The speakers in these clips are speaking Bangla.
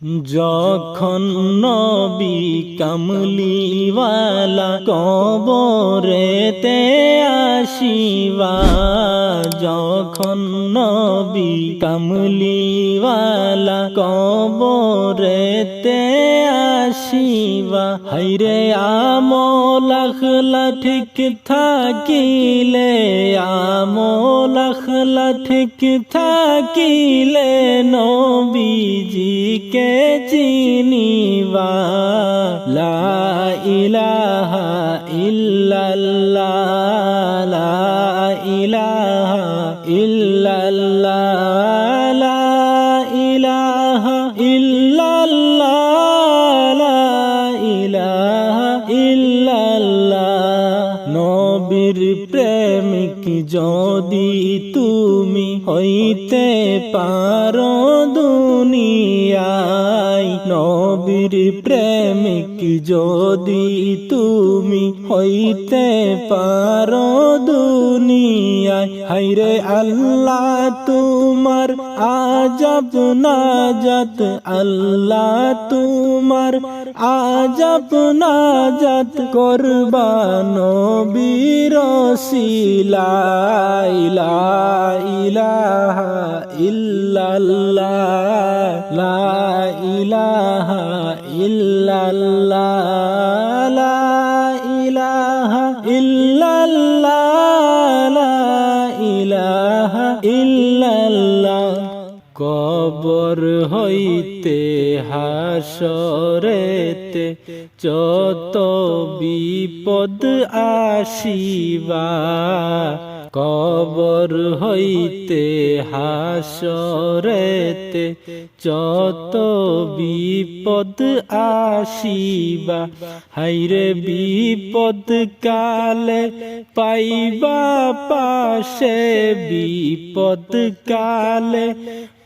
যখন নবী কামলিওয়ালা কবরেতে আসিবা, যখন নবী কামলিওয়ালা কবরেতে আসিবা, হায়রে আমল আখলা ঠিক থাকিলে, আমল আখলা ঠিক থাকিলে নবীজিকে চিনিবা। লা ইলাহা ইল্লাল্লাহ, লা ইলাহা ইল্লাল্লাহ, লা ইলাহা ইল্লাল্লাহ, লা ইলাহা ইল্লাল্লাহ। নবীর প্রেমিক যদি তুমি হইতে পারো দুনিয়ায়, নবীর প্রেমিক যদি তুমি হইতে পারো দুনিয়ায়, হায়রে আল্লাহ তোমার আজব নাজাত, আল্লাহ তোমার আজব নাজাত করবা নবীর ওসিলায়। লা ইলাহা ইল্লাল্লাহ, লা ইলাহা ইল্লাল্লাহ, লা ইলাহা ইল্লাল্লাহ, লা ইলাহা ইল্লাল্লাহ। কবর হইতে হাসরেতে যত বিপদ আসিবা, কবর হইতে হাসরেতে যত বিপদ আসিবা, হায়রে বিপদ কালে পাইবা পাশে, বিপদ কালে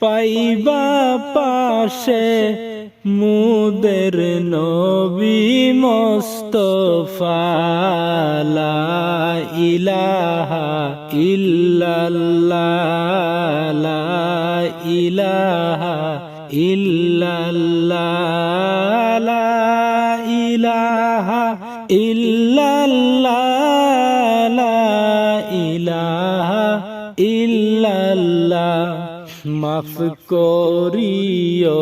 পাইবা পাশে মুদের নবী মুস্তাফা। লা ইলাহা ইল্লাল্লাহ, লা ইলাহা ইল্লাল্লাহ, লা ইলাহা ইল্লাল্লাহ, লা ইলাহা ইল্লাল্লাহ। মাফ করিও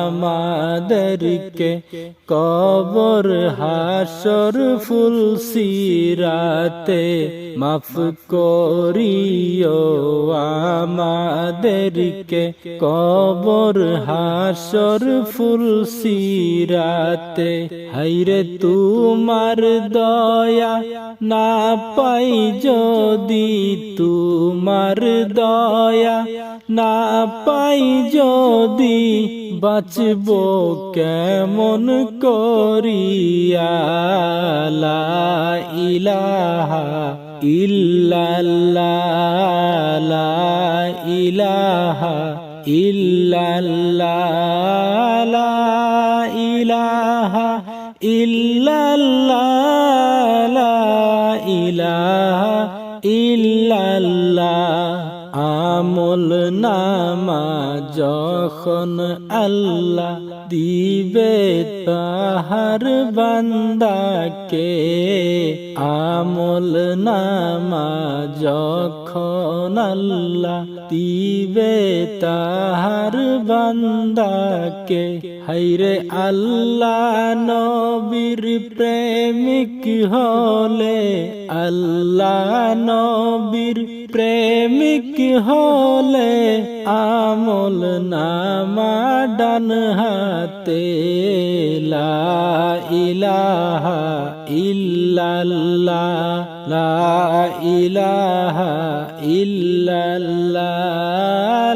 আমাদেরকে কবর হাসর ফুলসিরাতে, মাফ করিও আমাদেরকে কবর হাসর ফুলসিরাতে, হায়রে তোমার দয়া না পাই যদি, তোমার দয়া না পাই যদি, বাঁচব কেমন করিয়া। লা ইলাহা ইল্লাল্লাহ, লা ইলাহা ইল্লাল্লাহ, লা ইলাহা ইল্লাল্লাহ, লা ইলাহা ইল্লাল্লাহ। আমল নামা যখন আল্লাহ দিবে তাহার বান্দাকে, আমল নামা যখন আল্লাহ দিবে তাহার বান্দাকে, হায়রে আল্লাহ নবীর প্রেমিক হলে, আল্লাহ নবীর প্রেমিক হলে আমল নামা ডান হাতে। লা ইলাহা ইল্লাল্লাহ, লা ইলাহা ইল্লাল্লাহ,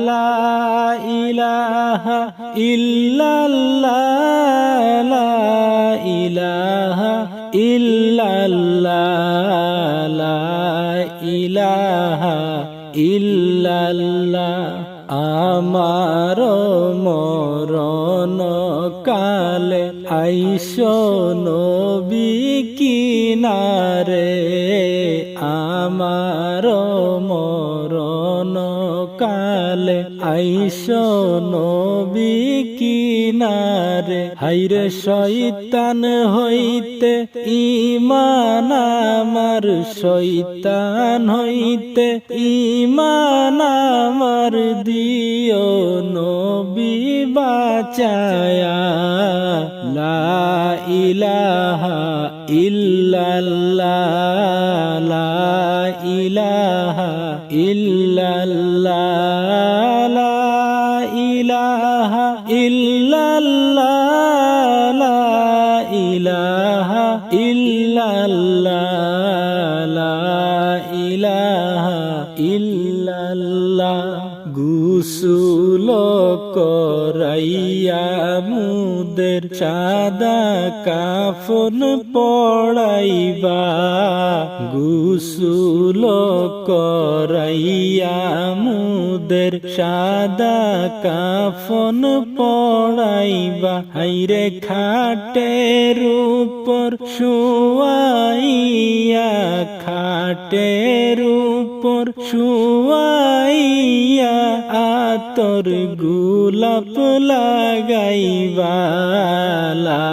লা ইলাহা ইল্লাল্লাহ, লা ইলাহা ইল্লাল্লাহ, লা ইলাহা ইল্লাল্লাহ। আমার মরণ কালে আইসো নবী কিনারে, আমার মরণ কালে আইসো নবী কি কিনারে হাইরে শয়তান হইতে ঈমান আমার শয়তান হইতে ঈমান আমার দিও নবী বাঁচায়া লা ইলাহা ইল্লাল্লাহ লা ইলাহা ইল্লাল্লাহ লা ইলাহা ইল্লাল্লাহ লা ইলাহা ইল্লাল্লাহ লা ইলাহা ইল্লাল্লাহ গুসুল করাইয়া মুদের সাদা কাফন পড়াইবা গুসুল করাইয়া মুদের সাদা কাফন পড়াইবা হাইরে খাটের উপর শুয়াইয়া খাটের উপর শুয়াইয়া আতর গোলাপ লাগাইবা লা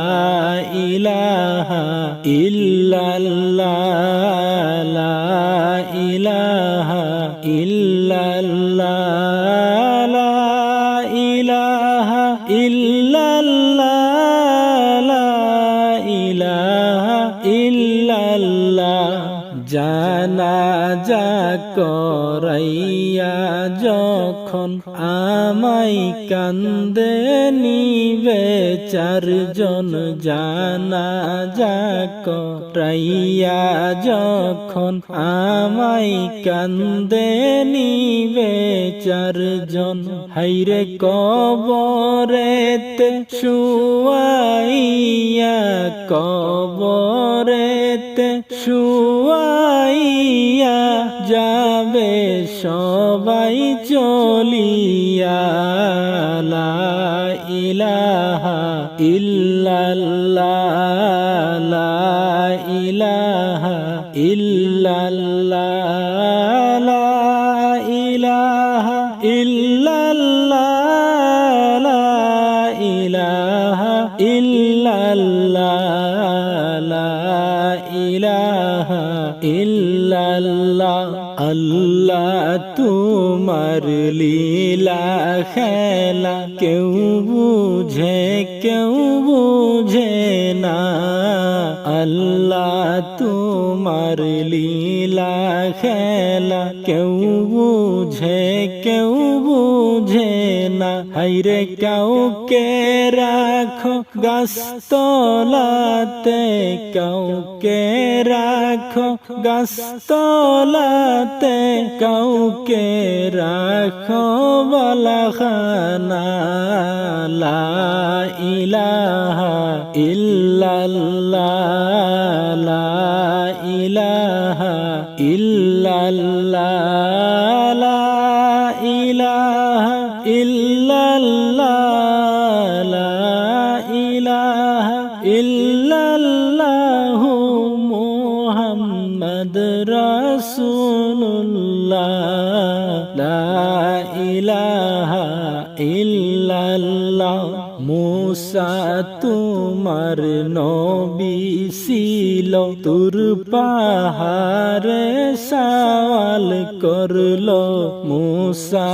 ইলাহা ইল্লাল্লাহ লা ইলাহা ইল্লাল্লাহ লা ইলাহা ইল্লাল্লাহ লা ইলাহা ইল্লাল্লাহ জানাজা করাইয়া যখন আমায় কান্দে নিবে চারজন জানাজা করাইয়া যখন আমায় কান্দে নিবে চারজন হাইরে কবরেতে শুয়াইয়া কবরেতে শুয়াইয়া যাবে সবাই চলিয়া লা ইলাহা ইল্লাল্লাহ লা ইলাহা ইল্লাল্লাহ লা ইলাহা ইল্লাল্লাহ লা ইলাহা ইল্লাল্লাহ লা ইলাহা ইল্লাল্লাহ আল্লাহ তোমার লীলা খেলা কেউ বুঝে কেউ বুঝে না আল্লাহ তোমার লীলা খেলা কেউ বুঝে কেউ বুঝে না হাইরে কাউকে রাখো গাছতলাতে কাউকে রাখো গাছতলাতে কাউকে রাখো বালাখানা লা ইলাহা ইল্লাল্লাহ লা ইলাহা ইল্লাল্লাহ লা ইলাহা ইল্লাল্লাহ লা ইলাহা ইল্লাল্লাহ মুহাম্মদ রাসূলুল্লাহ লা ইলাহা ইল্লাল্লাহ মুসা তোমার নবী ছিল তুর পাহাড়ে সওয়াল করলো মুসা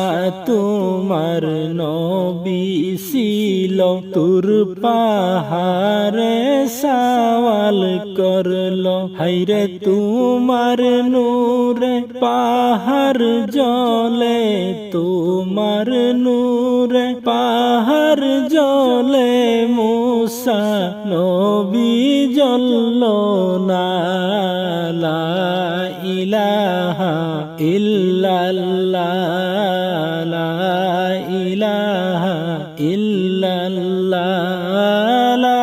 তোমার নবী ছিল তুর পাহাড়ে সওয়াল করলো হাইরে তোমার নূরে পাহাড় জ্বলে তোমার নূরে পাহাড় জ্বলে মুসা নবী জ্বললো না লা ইলাহা ইল্লাল্লাহ লা ইলাহা ইল্লাল্লাহ লা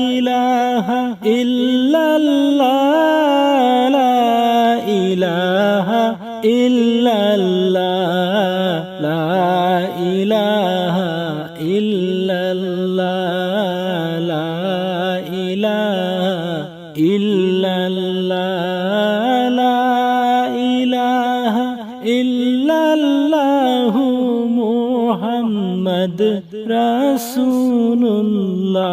ইলাহা ইল্লাল্লাহ লা ইলাহা ইল্লাল্লাহ লা ইলাহা ইল্লাল্লাহ লা ইলাহা ইল্লাল্লাহ লা ইলাহা ইল্লাল্লাহু মুহাম্মদ রাসূলুল্লাহ।